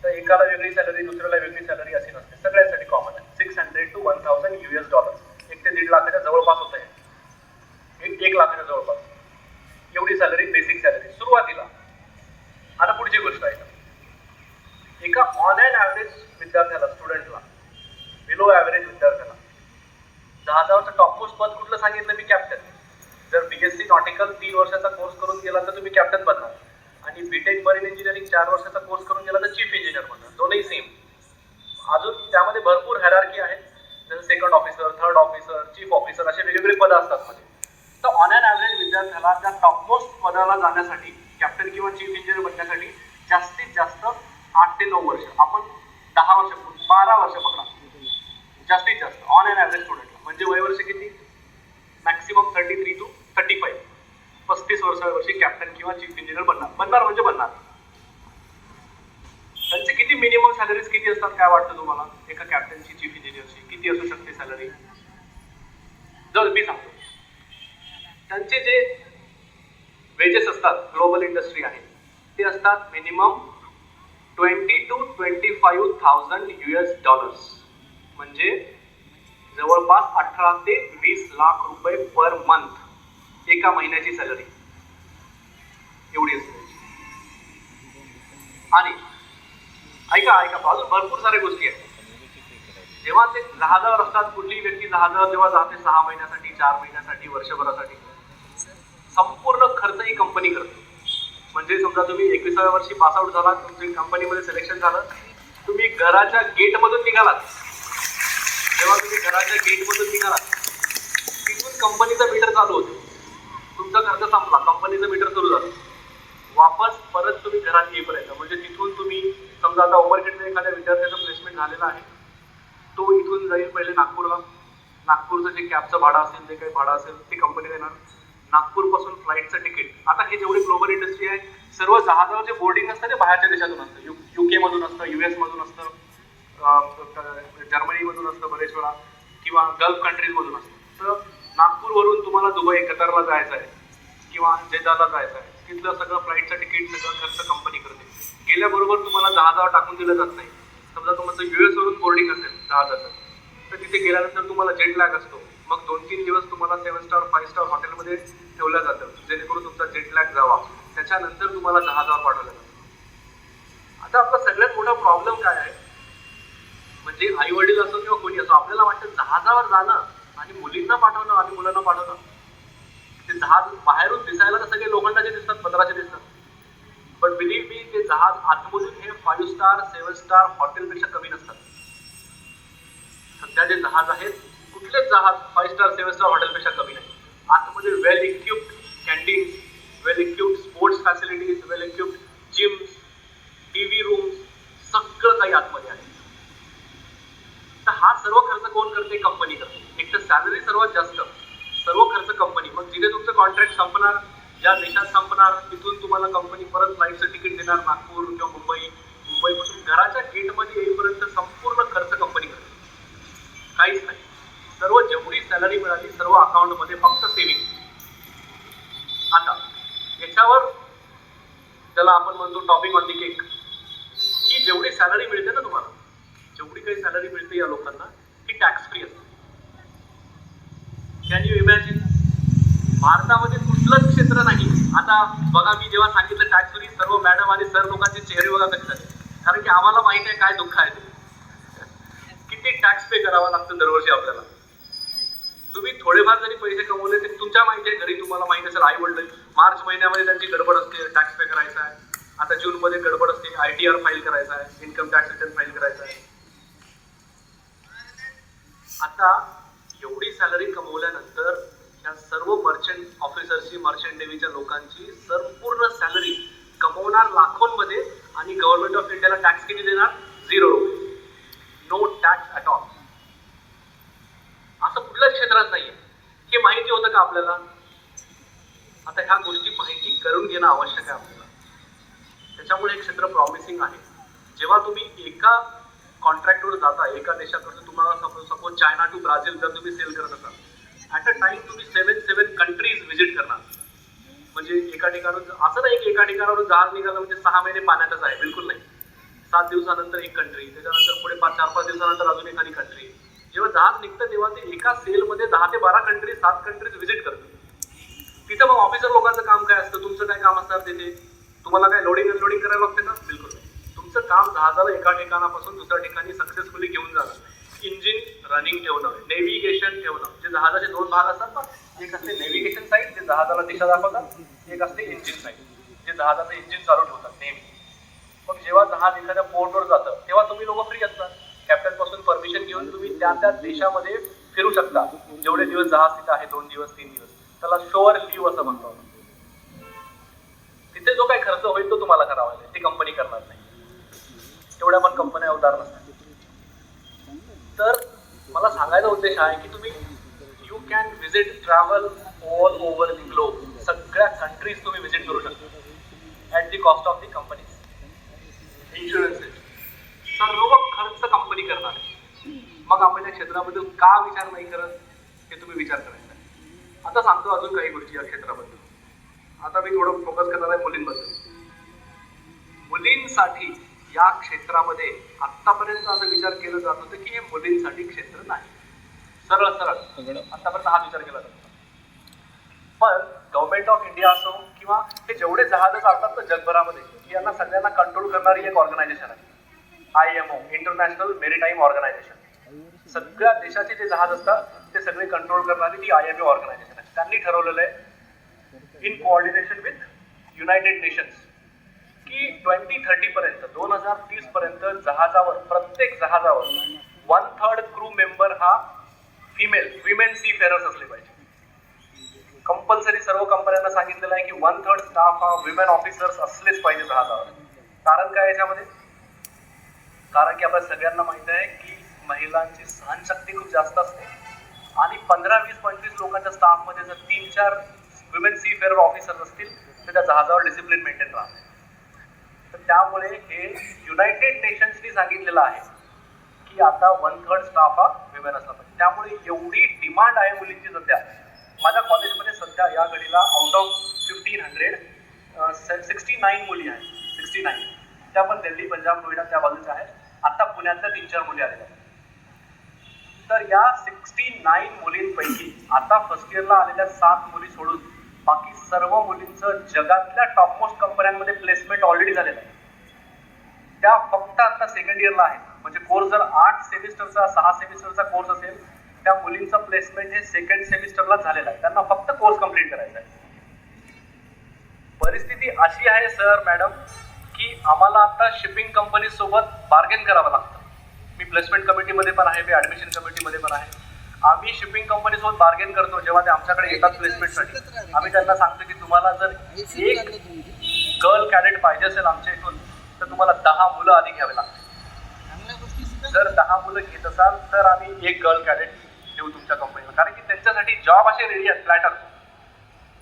तर एकाला वेगळी सॅलरी, दुसऱ्याला वेगळी सॅलरी अशी नसते. सगळ्यांसाठी कॉमन आहे. $600 to $1,000 1 ते 1.5 लाखाच्या जवळपास होत आहे. 1 लाखाच्या जवळपास एवढी सॅलरी, बेसिक सॅलरी सुरुवातीला. आता पुढची गोष्ट आहे, एका ऑन ॲन ॲव्हरेज विद्यार्थ्याला, स्टुडंटला, बिलो ॲव्हरेज विद्यार्थ्याला जहाजावरचं टॉपमोस्ट पद कुठलं सांगितलं मी? कॅप्टन. जर BSc नॉटिकल 3 वर्षाचा कोर्स करून गेला तर तुम्ही कॅप्टन बनणार. आणि बीटेक मरीन इंजिनिअरिंग 4 वर्षाचा कोर्स करून गेला तर चीफ इंजिनियर बनणार. दोन्ही सेम. अजून त्यामध्ये भरपूर हायरार्की आहे, जसं second officer, third officer, chief officer असे वेगवेगळे पदं असतात मध्ये. तर ऑन ॲन ॲव्हरेज विद्यार्थ्याला त्या टॉपमोस्ट पदाला जाण्यासाठी, कॅप्टन किंवा चीफ इंजिनियर बनण्यासाठी जास्तीत जास्त 8 ते 9 वर्ष, आपण 10 वर्ष, 12 वर्ष पकडा जास्तीत जास्त ऑन ॲन ॲव्हरेज स्टुडंटला. म्हणजे वय वर्ष किती? मॅक्सिमम 33 to 35, 35 वर्षी कॅप्टन किंवा चीफ इंजिनियर बनणार म्हणजे बनणार. त्यांचे किती मिनिमम सॅलरीज किती असतात काय वाटतं तुम्हाला? एका कॅप्टनची, चीफ इंजिनियरची किती असू शकते सॅलरी? जर मी सांगतो, त्यांचे जे वेजेस असतात, ग्लोबल इंडस्ट्री आहे, ते असतात मिनिमम $20,000 to $25,000, म्हणजे जवळपास 18 ते 20 लाख रुपये पर मंथ, एका महिन्याची सॅलरी एवढी असते. आणि ऐका अजून भरपूर साऱ्या गोष्टी आहेत. जेव्हा ते जहाजावर असतात, कुठलीही व्यक्ती जहाजावर जेव्हा जाते 6 महिन्यासाठी, 4 महिन्यासाठी, वर्षभरासाठी, संपूर्ण खर्च ही कंपनी करते. म्हणजे समजा तुम्ही 21व्या वर्षी पासआउट झालात, तुमच्या कंपनीमध्ये सिलेक्शन झालं, तुम्ही घराच्या गेटमधून निघालात, जेव्हा तुम्ही घराच्या गेटमधून निघालात तिथून कंपनीचा मीटर चालू होतो. तुमचा खर्च संपला, कंपनीचं मीटर सुरू झालं. वापस परत तुम्ही घरात येईपर्यंत, म्हणजे तिथून तुम्ही समजा आता उमरखेडच्या एखाद्या विद्यार्थ्याचं प्लेसमेंट झालेलं आहे, तो इथून जाईल पहिले नागपूरला. नागपूरचं जे कॅबचं भाडं असेल, जे काही भाडं असेल ते कंपनी देणार. नागपूरपासून फ्लाईटचं तिकीट. आता हे जेवढी ग्लोबल इंडस्ट्री आहे, सर्व जहाजावर जे बोर्डिंग असतं ते बाहेरच्या देशातून असतं. UK मधून असतं, US मधून असतं, जर्मनीमधून असतं बरेच वेळा, किंवा गल्फ कंट्रीजमधून असतं. तर नागपूरवरून तुम्हाला दुबई, कतारला जायचं आहे किंवा जेदाला जायचं आहे, तिथलं सगळं फ्लाईटचं तिकीट, सगळं खर्च कंपनी करते. गेल्याबरोबर तुम्हाला जहाजावर टाकून दिलं जात नाही. समजा तुमचं US वरून बोर्डिंग असेल जहाजाचं, तर तिथे गेल्यानंतर तुम्हाला जेट लॅग असतो. मग 2-3 दिवस तुम्हाला 7 स्टार 5 स्टार हॉटेलमध्ये ठेवलं जातं, जेणेकरून तुमचा जेट लॅग जावा. त्याच्यानंतर तुम्हाला जहाजावर पाठवलं जातं. आता आपला सगळ्यात मोठा प्रॉब्लेम काय आहे, म्हणजे आई वडील असो किंवा कोणी असो, आपल्याला वाटतं जहाजावर जाणं आणि मुलींना पाठवणं आणि मुलांना पाठवणं, ते जहाज बाहेरून दिसायला तर सगळे लोखंडाचे दिसतात, पत्राचे दिसतात, बट बिलीव्ह मी, ते जहाज आतमधून हे 5 स्टार 7 स्टार हॉटेलपेक्षा कमी नसतात. सध्या जे जहाज आहेत, कुठलेच जहाज 5 स्टार 7 स्टार हॉटेलपेक्षा कमी नाही. आतमध्ये वेल इक्विप्ड कॅन्टीन, वेल इक्विप्ड स्पोर्ट्स फॅसिलिटीज, वेल इक्विप्ड जिम्स, TV रूम्स, सगळं काही आतमध्ये आहे. तर हा सर्व खर्च कोण करते? कंपनी करते. एक तर सॅलरी सर्वात जास्त, सर्व खर्च कंपनी. मग जिथे तुमचं कॉन्ट्रॅक्ट संपणार, ज्या देशात संपणार, तिथून तुम्हाला कंपनी परत फ्लाईटचं तिकीट देणार, नागपूर किंवा मुंबई. मुंबईपासून घराच्या गेटमध्ये येईपर्यंत संपूर्ण खर्च कंपनी करते. काहीच नाही. सर्व जेवढी सॅलरी मिळाली, सर्व अकाउंटमध्ये फक्त सेव्हिंग. आता याच्यावर त्याला आपण म्हणतो टॉपिंग ऑन दी केक, की जेवढी सॅलरी मिळते ना तुम्हाला, जेवढी काही सॅलरी मिळते या लोकांना, ती टॅक्स फ्री असते. Can you imagine? भारतामध्ये कुठलंच क्षेत्र नाही. आता बघा, मी जेव्हा सांगितलं टॅक्स फ्री, सर्व मॅडम आणि सर लोकांचे चेहरे बघा कसे झाले, कारण की आम्हाला माहिती आहे काय दुःख आहे ते. किती टॅक्स पे करावा लागतं दरवर्षी आपल्याला. तुम्ही थोडेफार जरी पैसे कमवले ते तुमच्या माहिती आहे, घरी तुम्हाला माहिती असेल, आई वडील मार्च महिन्यामध्ये त्यांची गडबड असते, टॅक्स पे करायचा आहे. आता जूनमध्ये गडबड असते, ITR फाईल करायचा आहे, इन्कम टॅक्स रिटर्न फाईल करायचा आहे. आता एवढी सॅलरी कमवल्यानंतर या सर्व मर्चंट ऑफिसर्सची, मर्चंट नेव्हीच्या लोकांची संपूर्ण सॅलरी कमवणार लाखोंमध्ये, आणि गव्हर्नमेंट ऑफ इंडियाला टॅक्स किती देणार? 0 रुपये. No tax at all. असं कुठल्याच क्षेत्रात नाहीये. हे माहिती होतं का आपल्याला? आता ह्या गोष्टी माहिती करून घेणं आवश्यक आहे आपल्याला. त्याच्यामुळे हे क्षेत्र प्रॉमिसिंग आहे. जेव्हा तुम्ही एका कॉन्ट्रॅक्टवर जाता, एका देशाकडून, तुम्हाला सपोज चायना टू ब्राझील जर तुम्ही सेल करत असाल, ॲट अ टाइम तुम्ही 7 कंट्रीज व्हिजिट करणार. म्हणजे एका ठिकाणून, असं नाही की एका ठिकाणावरून जहाज निघालं म्हणजे 6 महिने पाण्यातच आहे, बिलकुल नाही. 7 दिवसानंतर एक कंट्री, त्याच्यानंतर पुढे 4-5 दिवसानंतर अजून एखादी कंट्री. जेव्हा जहाज निघतं तेव्हा ते एका सेलमध्ये 10 ते 12 कंट्रीज, 7 कंट्रीज व्हिजिट करतात. तिथं मग ऑफिसर लोकांचं काम काय असतं? तुमचं काय काम असणार तिथे? तुम्हाला काय लोडिंग अनलोडिंग करायला लागतं का? बिलकुल नाही. तुमचं काम जहाजाला एका ठिकाणापासून दुसऱ्या ठिकाणी सक्सेसफुली घेऊन जाणं, इंजिन रनिंग ठेवणं, नेव्हिगेशन ठेवणं. जे जहाजाचे 2 भाग असतात ना, एक असते नेव्हिगेशन साईड, जे जहाजाला दिशा दाखवतात, एक असते इंजिन साईड, जे जहाजाचं इंजिन चालू ठेवतात नेहमी. मग जेव्हा जहाज एखाद्या पोर्टवर जातं तेव्हा तुम्ही लोक फ्री असतात. कॅप्टन पासून परमिशन घेऊन तुम्ही त्या देशामध्ये फिरू शकता. जेवढे दिवस जहाज तिथे आहे, 2 दिवस 3 दिवस, त्याला शोअर लीव असं म्हणतो. तिथे जो काही खर्च होईल तो तुम्हाला करावा लागेल, ती कंपनी करणार नाही. तेवढ्या पण कंपन्या उदार नसतात. तर मला सांगायचा उद्देश आहे की तुम्ही you can visit, travel all over the globe. सगळ्या कंट्रीज तुम्ही विजिट करू शकता at the cost of the company. Insurances, सर्व खर्च कंपनी करणार आहे. मग आपण या क्षेत्राबद्दल का विचार नाही करत, हे तुम्ही विचार करायचा आहे. आता सांगतो अजून काही गोष्टी या क्षेत्राबद्दल. आता मी थोडं फोकस करणार आहे मुलींबद्दल. मुलींसाठी या क्षेत्रामध्ये आतापर्यंत असं विचार केला जात होतं की हे मुलींसाठी क्षेत्र नाही. सरळ आतापर्यंत हा विचार केला जातो. पण गव्हर्नमेंट ऑफ इंडिया असो किंवा हे जेवढे जहाज चालतात ना जगभरामध्ये, यांना सगळ्यांना कंट्रोल करणारी एक ऑर्गनायझेशन आहे. IMO international maritime organisation. सगळ्या देशाचे जे जहाज असतात ते सगळे कंट्रोल करणारी ती IMO ऑर्गनायझेशन आहे. त्यांनी ठरवलेलं आहे in coordination with United nations की 2030 पर्यंत 2030 पर्यंत जहाजावर प्रत्येक जहाजावर 1/3 क्रू मेंबर हा विमेन सी फेरर्स असले पाहिजे. कंपल्सरी सर्व कंपन्यांना सांगितलेलं आहे की 1/3 स्टाफ हा विमेन ऑफिसर्स असलेच पाहिजे जहाजावर. कारण काय याच्यामध्ये? कारण की आपल्या सगळ्यांना माहित आहे की महिलांची सहनशक्ती खूप जास्त असते आणि 15, 20, 25 लोकांच्या स्टाफमध्ये जर 3-4 विमेन सी फेअर ऑफिसर्स असतील तर त्या जहाजावर डिसिप्लिन मेंटेन राहते. तर त्यामुळे हे युनायटेड नेशन्सनी सांगितलेलं आहे की आता 1/3 स्टाफ हा विमेन असला पाहिजे. त्यामुळे एवढी डिमांड आहे मुलींची सध्या. माझ्या कॉलेजमध्ये सध्या या घडीला आउट ऑफ 1500 69 मुली आहेत. 69 त्या पण दिल्ली, पंजाब, नोएडा त्या बाजूच्या आहेत. आता पुण्यातल्या 3-4 मुली आलेल्या आहेत. तर या 69 मुलींपैकी आता फर्स्ट इयरला आलेल्या 7 मुली सोडून बाकी सर्व मुलींचं जगातल्या टॉपमोस्ट कंपन्यांमध्ये प्लेसमेंट ऑलरेडी झालेलं आहे. त्या फक्त आता सेकंड इयरला आहेत. म्हणजे कोर्स जर 8 सेमिस्टरचा 6 सेमिस्टरचा कोर्स असेल त्या मुलींचं प्लेसमेंट हे सेकंड सेमिस्टरला झालेलं आहे. त्यांना फक्त कोर्स कंप्लीट करायचा आहे. परिस्थिती अशी आहे सर मॅडम की आम्हाला आता शिपिंग कंपनी सोबत बार्गेन करावं लागतं. मी प्लेसमेंट कमिटीमध्ये पण आहे, मी ऍडमिशन कमिटीमध्ये पण आहे. आम्ही शिपिंग कंपनी सोबत बार्गेन करतो जेव्हा ते आमच्याकडे येतात प्लेसमेंटसाठी. आम्ही त्यांना सांगतो की तुम्हाला जर एक गर्ल कॅडेट पाहिजे असेल आमच्या इथून तर तुम्हाला 10 मुलं आधी घ्यावे लागतील. जर 10 मुलं घेत असाल तर आम्ही एक गर्ल कॅडेट देऊ तुमच्या कंपनीला. कारण की त्यांच्यासाठी जॉब असे रेडी आहेत प्लॅटर.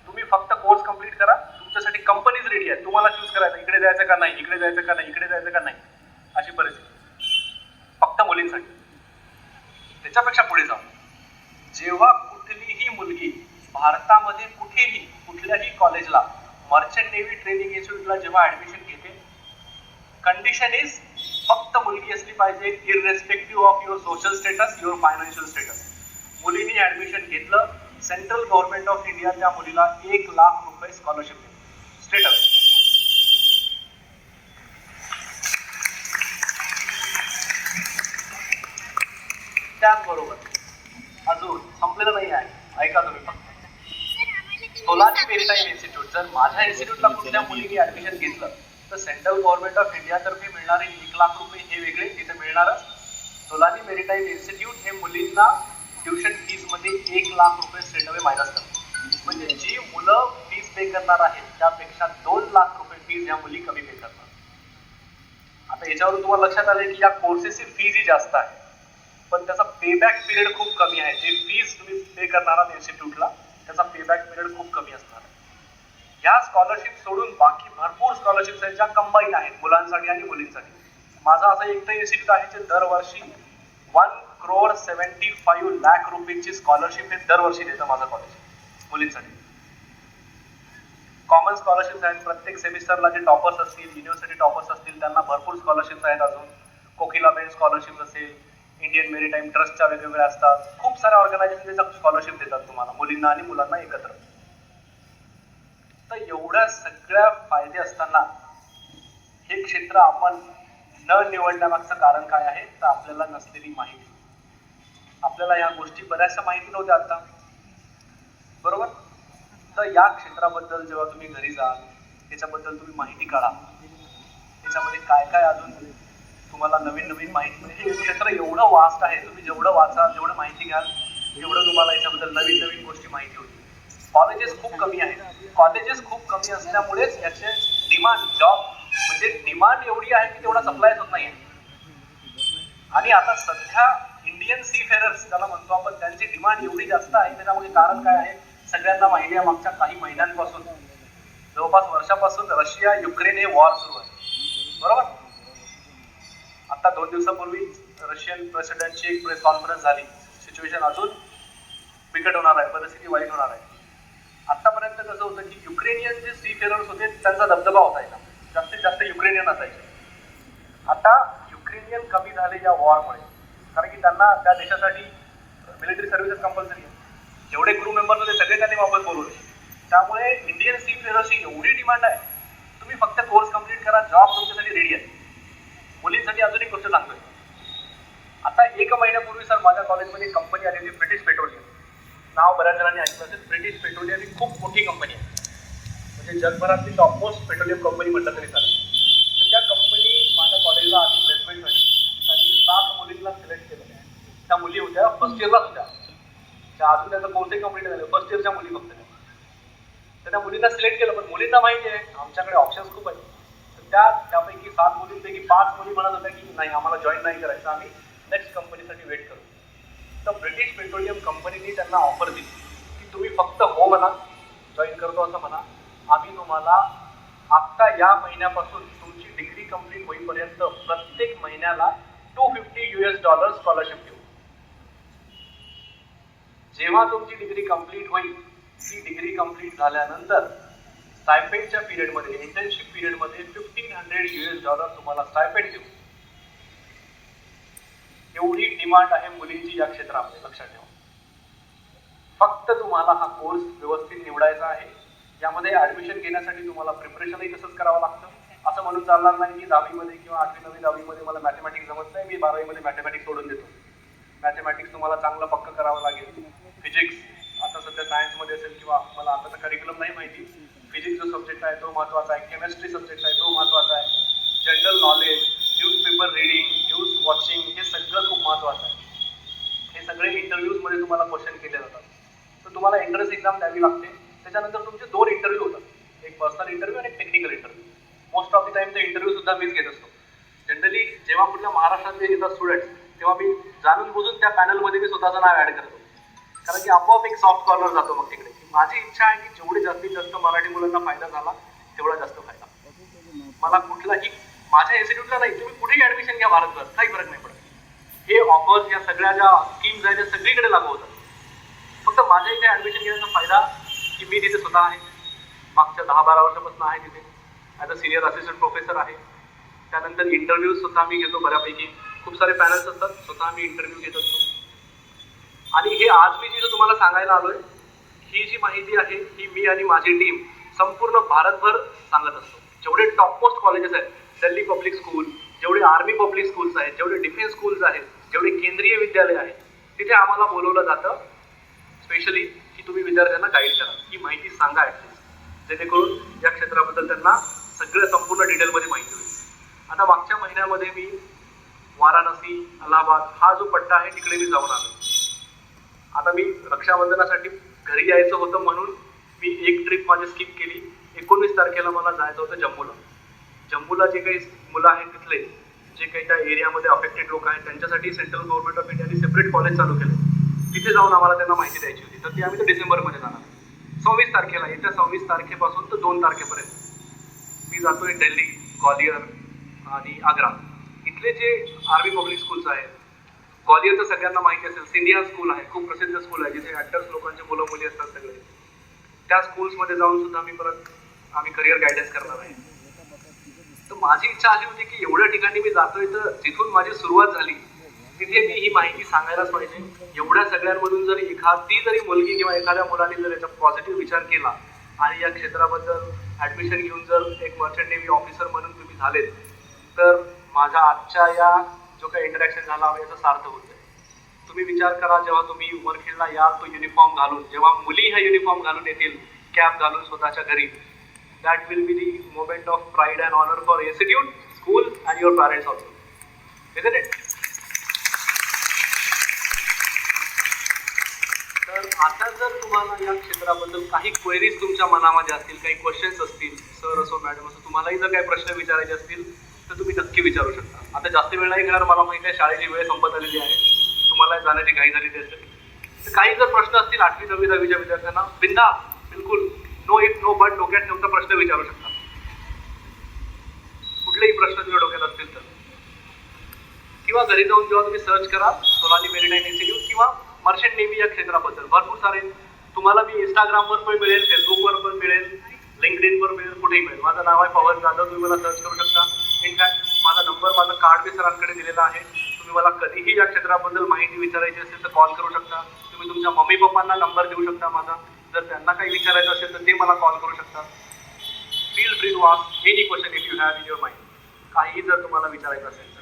तुम्ही फक्त कोर्स कंप्लीट करा, तुमच्यासाठी कंपनीज रेडी आहे. तुम्हाला चूज करायचं इकडे जायचं का नाही, इकडे जायचं का नाही, इकडे जायचं का नाही, अशी परिस्थिती फक्त मुलींसाठी. त्याच्यापेक्षा पुढे जाऊ, जेव्हा कुठलीही मुलगी भारतामध्ये कुठेही कुठल्याही कॉलेजला मर्चंट नेव्ही ट्रेनिंग इन्स्टिट्यूटला जेव्हा ऍडमिशन घेते, कंडिशन इज फक्त मुलगी असली पाहिजे इररेस्पेक्टिव्ह of your social status, your financial status. मुलींनी ऍडमिशन घेतलं, सेंट्रल गव्हर्नमेंट ऑफ इंडिया त्या मुलीला 1 लाख रुपये स्कॉलरशिप देते स्टेटस. त्याचबरोबर अजून संपलेलं नाही आहे, ऐका तुम्ही फक्त. तोलानी मेरीटाईम इन्स्टिट्यूट, जर माझ्या इन्स्टिट्यूटला कुठल्या मुलीने ऍडमिशन घेतलं तर सेंट्रल गव्हर्नमेंट ऑफ इंडिया तर्फे मिळणारे 1 लाख रुपये हे वेगळे तिथे मिळणारच. तोलानी मेरीटाईम इन्स्टिट्यूट हे मुलींना ट्युशन फीस मध्ये 1 लाख रुपये स्ट्रेट अवे मायनस करतात. म्हणजे जी मुलं फीस पे करणार आहेत त्यापेक्षा 2 लाख रुपये फीस या मुली कमी पे करतात. आता याच्यावरून तुम्हाला लक्षात आले की या कोर्सेसची फीज ही जास्त आहे पण त्याचा पेबॅक पिरियड खूप कमी आहे. जे फीज तुम्ही पे करणार आहात इन्स्टिट्यूटला त्याचा पेबॅक पिरियड खूप कमी असणार आहे. या स्कॉलरशिप सोडून बाकी भरपूर स्कॉलरशिप्स आहेत ज्या कंबाईन आहेत मुलांसाठी आणि मुलींसाठी. माझं असं एकटं इन्स्टिट्यूट आहे जे दरवर्षी 1,75 लाख रुपयांची स्कॉलरशिप हे दरवर्षी देतं माझं कॉलेज मुलींसाठी. कॉमन स्कॉलरशिप्स आहेत प्रत्येक सेमिस्टरला. जे टॉपर्स असतील, युनिव्हर्सिटी टॉपर्स असतील त्यांना भरपूर स्कॉलरशिप्स आहेत. अजून कोकिलाबेन स्कॉलरशिप असेल, इंडियन मेरीटाईम ट्रस्टच्या वेगवेगळ्या असतात. खूप साऱ्या ऑर्गनायझेशन स्कॉलरशिप देतात तुम्हाला मुलींना आणि मुलांना एकत्र. तर एवढ्या सगळ्या फायदे असताना हे क्षेत्र आपण न निवडण्यामागचं कारण काय आहे तर आपल्याला नसलेली माहिती. आपल्याला ह्या गोष्टी बऱ्याचशा माहिती नव्हत्या आता, बरोबर. तर या क्षेत्राबद्दल जेव्हा तुम्ही घरी जाल त्याच्याबद्दल तुम्ही माहिती काढा. त्याच्यामध्ये काय काय अजून तुम्हाला नवीन नवीन माहिती मिळेल. हे क्षेत्र एवढं वास्ट आहे, तुम्ही जेवढं वाचाल जेवढं माहिती घ्याल तेवढं तुम्हाला याच्याबद्दल नवीन नवीन गोष्टी माहिती होतील. कॉलेजेस खूप कमी आहेत. कॉलेजेस खूप कमी असल्यामुळेच याचे डिमांड जॉब म्हणजे डिमांड एवढी आहे की तेवढा सप्लायच होत नाही. आणि आता सध्या इंडियन सी फेरर्स ज्याला म्हणतो आपण त्यांची डिमांड एवढी जास्त आहे. त्याच्यामुळे कारण काय आहे सगळ्यांना माहिती आहे. मागच्या काही महिन्यांपासून जवळपास वर्षापासून रशिया युक्रेन हे वॉर सुरू आहे, बरोबर. आता 2 दिवसापूर्वी रशियन प्रेसिडेंटची एक प्रेस कॉन्फरन्स झाली. सिच्युएशन अजून बिकट होणार आहे, परिस्थिती वाईट होणार आहे. आतापर्यंत कसं होतं की युक्रेनियन जे सी फेरर्स होते त्यांचा दबदबा होता, जास्तीत जास्त युक्रेनियन असायचे. आता युक्रेनियन कमी झाले या वॉरमुळे, कारण की त्यांना त्या देशासाठी मिलिटरी सर्व्हिसेस कंपल्सरी आहे. जेवढे क्रू मेंबर्स होते सगळे त्यांनी वापस बोलवले. त्यामुळे इंडियन सी फेरर्सची एवढी डिमांड आहे. तुम्ही फक्त कोर्स कंप्लीट करा, जॉब तुमच्यासाठी रेडी आहे. मुलींसाठी अजून एक गोष्ट सांगतोय. आता 1 महिन्यापूर्वी सर माझ्या कॉलेजमध्ये एक कंपनी आली होती, ब्रिटिश पेट्रोलियम. नाव बऱ्याच जणांनी ऐकलं असेल. ब्रिटिश पेट्रोलियम ही खूप मोठी कंपनी आहे, म्हणजे जगभरातली टॉपमोस्ट पेट्रोलियम कंपनी म्हटलं तरी चालेल. तर त्या कंपनी माझ्या कॉलेजला आधी प्लेसमेंटसाठी त्यांनी 7 मुलींना सिलेक्ट केलं. त्या मुली होत्या फर्स्ट इयरलाच होत्या, त्या अजून त्याचं कोर्सही कंप्लीट झालं, फर्स्ट इयरच्या मुली फक्त. तर त्या मुलींना सिलेक्ट केलं, पण मुलींना माहिती आहे आमच्याकडे ऑप्शन्स खूप आहेत. तर त्यापैकी 7 मुलींपैकी 5 मुली म्हणत होत्या की नाही, आम्हाला जॉईन नाही करायचं, आम्ही नेक्स्ट कंपनीसाठी वेट करू. तर ब्रिटिश पेट्रोलियम कंपनीने त्यांना ऑफर दिली की तुम्ही फक्त हो म्हणा, जॉईन करतो असं म्हणा, आम्ही तुम्हाला आत्ता या महिन्यापासून तुमची डिग्री कंप्लीट होईपर्यंत प्रत्येक महिन्याला $250 स्कॉलरशिप देऊ. जेव्हा तुमची डिग्री कंप्लीट होईल, ती डिग्री कंप्लीट झाल्यानंतर स्टायपेंडच्या पिरियडमध्ये, इंटर्नशिप पिरियडमध्ये $1,500 तुम्हाला स्टायपेंड देऊ. एवढी डिमांड आहे मुलींची या क्षेत्रामध्ये, लक्षात ठेवा. फक्त तुम्हाला हा कोर्स व्यवस्थित निवडायचा आहे. यामध्ये ऍडमिशन घेण्यासाठी तुम्हाला प्रिपरेशनही तसंच करावं लागतं. असं म्हणून चालणार नाही की 10वीमध्ये किंवा 8वी 9वी 10वीमध्ये मला मॅथमॅटिक्स जमत नाही, मी 12वीमध्ये मॅथमॅटिक्स सोडून देतो. मॅथमॅटिक्स तुम्हाला चांगलं पक्क करावं लागेल. फिजिक्स आता सध्या सायन्समध्ये असेल किंवा मला आता करिक्युलम नाही माहिती, फिजिक्स जो सब्जेक्ट आहे तो महत्त्वाचा आहे, केमिस्ट्री सब्जेक्ट आहे तो महत्त्वाचा आहे, general knowledge, newspaper reading, news watching, हे सगळं खूप महत्त्वाचं आहे. हे सगळे इंटरव्ह्यूजमध्ये तुम्हाला क्वेश्चन केले जातात. तर तुम्हाला एंट्रन्स एक्झाम द्यावी लागते. त्याच्यानंतर तुमचे 2 इंटरव्ह्यू होतात, एक पर्सनल इंटरव्ह्यू आणि एक technical interview. Most of the time ते इंटरव्ह्यू सुद्धा मीच घेत असतो. जनरली जेव्हा कुठल्या महाराष्ट्रातले येतात स्टुडंट्स, तेव्हा मी जाणून बुजून त्या पॅनलमध्ये मी स्वतःचं नाव ॲड करतो, कारण की आपोआप एक सॉफ्ट कॉर्नर जातो मग तिकडे. माझी इच्छा आहे की जेवढे जास्तीत जास्त मराठी मुलांना फायदा झाला तेवढा जास्त फायदा. मला कुठलाही, माझ्या इन्स्टिट्यूटला नाही, तुम्ही कुठेही ऍडमिशन घ्या भारतभर, काही फरक नाही पडत. हे ऑफर्स, या सगळ्या ज्या स्कीम्स आहेत त्या सगळीकडे लागू होतात. फक्त माझ्या इथे ऍडमिशन घेण्याचा फायदा की मी तिथे स्वतः आहे, मागच्या 10-12 वर्षापासून आहे तिथे, as a senior assistant professor आहे. त्यानंतर इंटरव्ह्यूज स्वतः मी घेतो बऱ्यापैकी, खूप सारे पॅनल्स असतात, स्वतः मी इंटरव्ह्यू घेत असतो. आणि हे आज मी जिथं तुम्हाला सांगायला आलोय, ही जी माहिती आहे ही मी आणि माझी टीम संपूर्ण भारतभर सांगत असतो. जेवढे टॉपमोस्ट कॉलेजेस आहेत, दिल्ली पब्लिक स्कूल, जेवढे आर्मी पब्लिक स्कूल्स आहेत, जेवढे डिफेन्स स्कूल्स आहेत, जेवढे केंद्रीय विद्यालय आहेत, तिथे आम्हाला बोलवलं जातं स्पेशली की तुम्ही विद्यार्थ्यांना गाईड करा, ही माहिती सांगा ॲटलिस्ट, जेणेकरून या क्षेत्राबद्दल त्यांना सगळं संपूर्ण डिटेलमध्ये माहिती होईल. आता मागच्या महिन्यामध्ये मी वाराणसी, अलाहाबाद हा जो पट्टा आहे तिकडे मी जाऊन आलो. आता मी रक्षाबंधनासाठी घरी यायचं होतं म्हणून मी एक ट्रिप माझी स्किप केली. 19 तारखेला मला जायचं होतं जम्मूला. जम्मूला जे काही मुलं आहेत तिथले, जे काही त्या एरियामध्ये अफेक्टेड लोक आहेत, त्यांच्यासाठी सेंट्रल गव्हर्नमेंट ऑफ इंडियाने सेपरेट कॉलेज चालू केलं. तिथे जाऊन आम्हाला त्यांना माहिती द्यायची होती. तर ती आम्ही तर डिसेंबरमध्ये जाणार. 26 तारखेला, येत्या 26 तारखेपासून तर 2 तारखेपर्यंत मी जातोय दिल्ली, ग्वालियर आणि आग्रा. इथले जे आर्मी पब्लिक स्कूल्स आहेत, ग्वालियरचं सगळ्यांना माहिती असेल, सिंधिया स्कूल आहे, खूप प्रसिद्ध स्कूल आहे, जिथे ॲक्टर्स लोकांचे मुलं मुली असतात सगळे. त्या स्कूल्समध्ये जाऊन सुद्धा आम्ही करिअर गायडन्स करणार आहे. तर माझी इच्छा अशी होती की एवढ्या ठिकाणी मी जातोय, तर जिथून माझी सुरुवात झाली तिथे मी ही माहिती सांगायलाच पाहिजे. एवढ्या सगळ्यांमधून जर एखादी जरी मुलगी किंवा एखाद्या मुलाने जर याचा पॉझिटिव्ह विचार केला आणि या क्षेत्राबद्दल ॲडमिशन घेऊन जर एक मर्चंट नेव्ही ऑफिसर म्हणून तुम्ही झालेत, तर माझ्या आजच्या या जो काही इंटरॅक्शन झाला याचा सार्थ होतं. तुम्ही विचार करा, जेव्हा तुम्ही उमरखेडला याल तो युनिफॉर्म घालून, जेव्हा मुली हा युनिफॉर्म घालून येतील, कॅप घालून स्वतःच्या घरी, that will be the moment of pride and honour for institute, school and your parents also, isn't it? तर आता जर तुम्हाला या क्षेत्राबद्दल काही क्वेरीज तुमच्या मनामध्ये असतील, काही क्वेश्चन्स असतील, सर असो मॅडम असो, तुम्हालाही जर काही प्रश्न विचारायचे असतील तर तुम्ही नक्की विचारू शकता. आता जास्त वेळ नाही घेणार, मला माहिती आहे शाळेची वेळ संपत आलेली आहे, तुम्हाला जाण्याची घाई झालेली असेल. तर काही जर प्रश्न असतील 8वी 9वी 10वीच्या विद्यार्थ्यांना, बिंदा बिलकुल नो इफ नो बट डोक्यात ठेवता प्रश्न विचारू शकता. कुठलेही प्रश्न तुझ्या डोक्यात असतील तर, किंवा घरी जाऊन जेव्हा तुम्ही सर्च करा तोलानी मेरीटाईम इन्स्टिट्यूट किंवा मर्चंट नेव्ही या क्षेत्राबद्दल भरपूर सारे तुम्हाला मी इंस्टाग्रामवर पण मिळेल, फेसबुकवर पण मिळेल, लिंक्डइनवर मिळेल, कुठेही मिळेल. माझं नाव आहे पवन जाधव, तुम्ही मला सर्च करू शकता. इनफॅक्ट माझा नंबर, माझं कार्ड मी सरांकडे दिलेला आहे. तुम्ही मला कधीही या क्षेत्राबद्दल माहिती विचारायची असेल तर कॉल करू शकता. तुम्ही तुमच्या मम्मी पप्पांना नंबर देऊ शकता माझा, जर त्यांना काही विचारायचं असेल तर ते मला कॉल करू शकतात. Feel free to ask any question if you have in your mind. काहीही जर तुम्हाला विचारायचं असेल तर.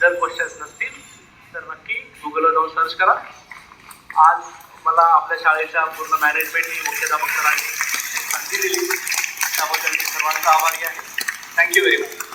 जर क्वेश्चन्स नसतील तर नक्की गुगलवर जाऊन सर्च करा. आज मला आपल्या शाळेच्या पूर्ण मॅनेजमेंटनी मुख्याध्यापक सरांनी संधी दिली त्याबद्दल मी सर्वांचा आभारी आहे. Thank you very much.